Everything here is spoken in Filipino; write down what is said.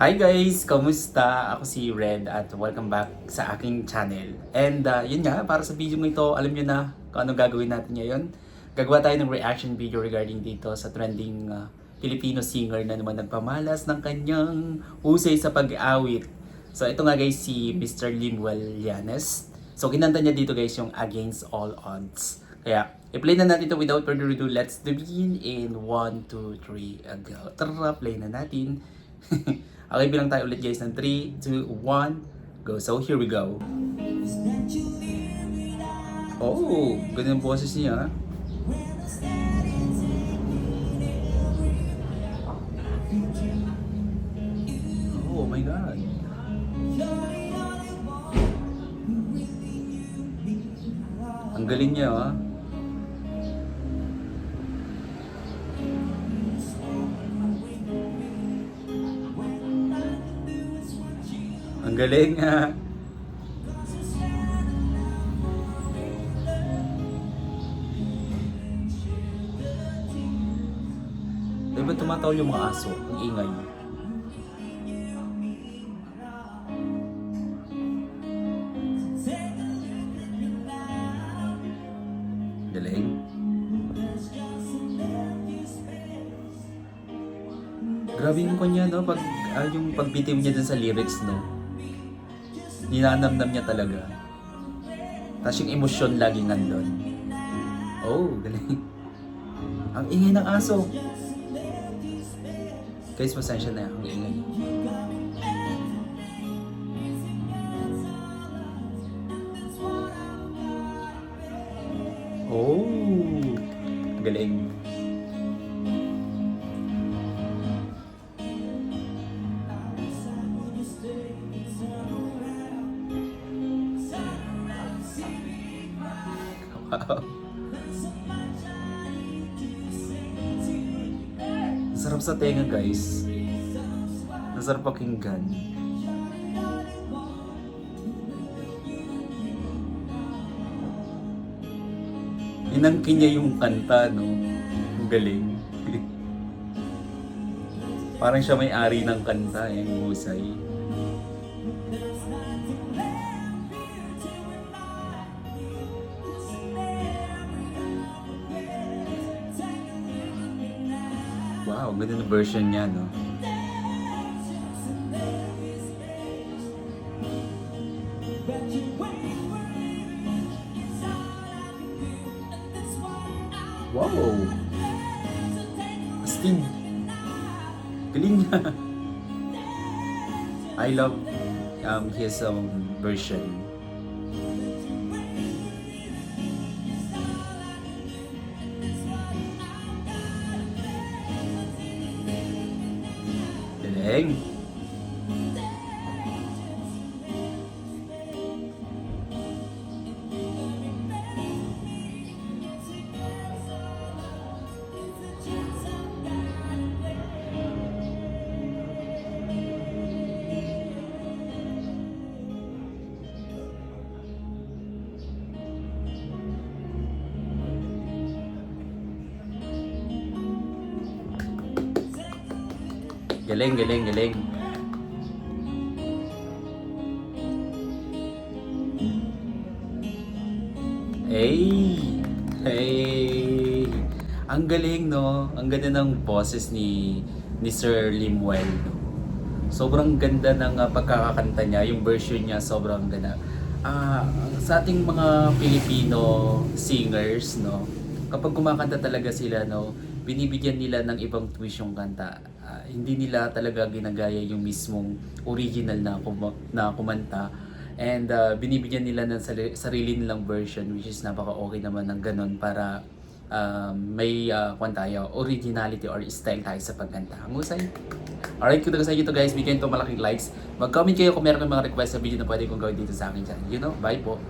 Hi guys! Kamusta? Ako si Red at welcome back sa aking channel. And yun nga, para sa video mo ito, alam nyo na kung anong gagawin natin ngayon. Gagawa tayo ng reaction video regarding dito sa trending Filipino singer na naman nagpamalas ng kanyang husay sa pag-awit. So ito nga guys, si Mr. Limuel Llanes. So kinanta niya dito guys yung Against All Odds. Kaya, i-play na natin ito without further ado. Let's begin in 1, 2, 3, and go. Tara, play na natin. Okay, bilang tayo ulit guys ng 3, 2, 1, go. So, here we go. Oh, ganda yung boses niya. Oh my God. Ang galing niya, ah. Ang galing nga. Diba tumatawa yung mga aso? Ang ingay. Galing. Grabe yung kanya, no? Yung pagbitiw niya dun sa lyrics, no? Ninanamnam niya talaga. Tapos yung emosyon laging nandun. Oh, galing. Ang ingay ng aso. Guys, pasensya na. Ang ingay. Oh, galing. Sarap sa tenga guys. Nasarap pakinggan. Inangkin niya yung kanta, no? Ang galing. Parang siya may-ari ng kanta, yung husay. Wow, ganda na version niya, no? Wow! Astin! Galing niya! I love his version. Galing! Galing, galing, galing. Hey! Ang galing, no? Ang ganda ng boses ni Sir Limuel, no? Sobrang ganda ng pagkakakanta niya, yung version niya sobrang ganda. Sa ating mga Filipino singers, no? Kapag kumakanta talaga sila, no, binibigyan nila ng ibang twist yung kanta. Hindi nila talaga ginagaya yung mismong original na kumanta. And binibigyan nila ng sarili nilang version, which is napaka-okay naman ng ganun para may tayo, originality or style tayo sa pagkanta. Ang husay. Alright, kung sa inyo to guys, bigyan to malaking likes. Mag-comment kayo kung meron kayong mga request sa video na pwede kong gawin dito sa akin channel. You know, bye po.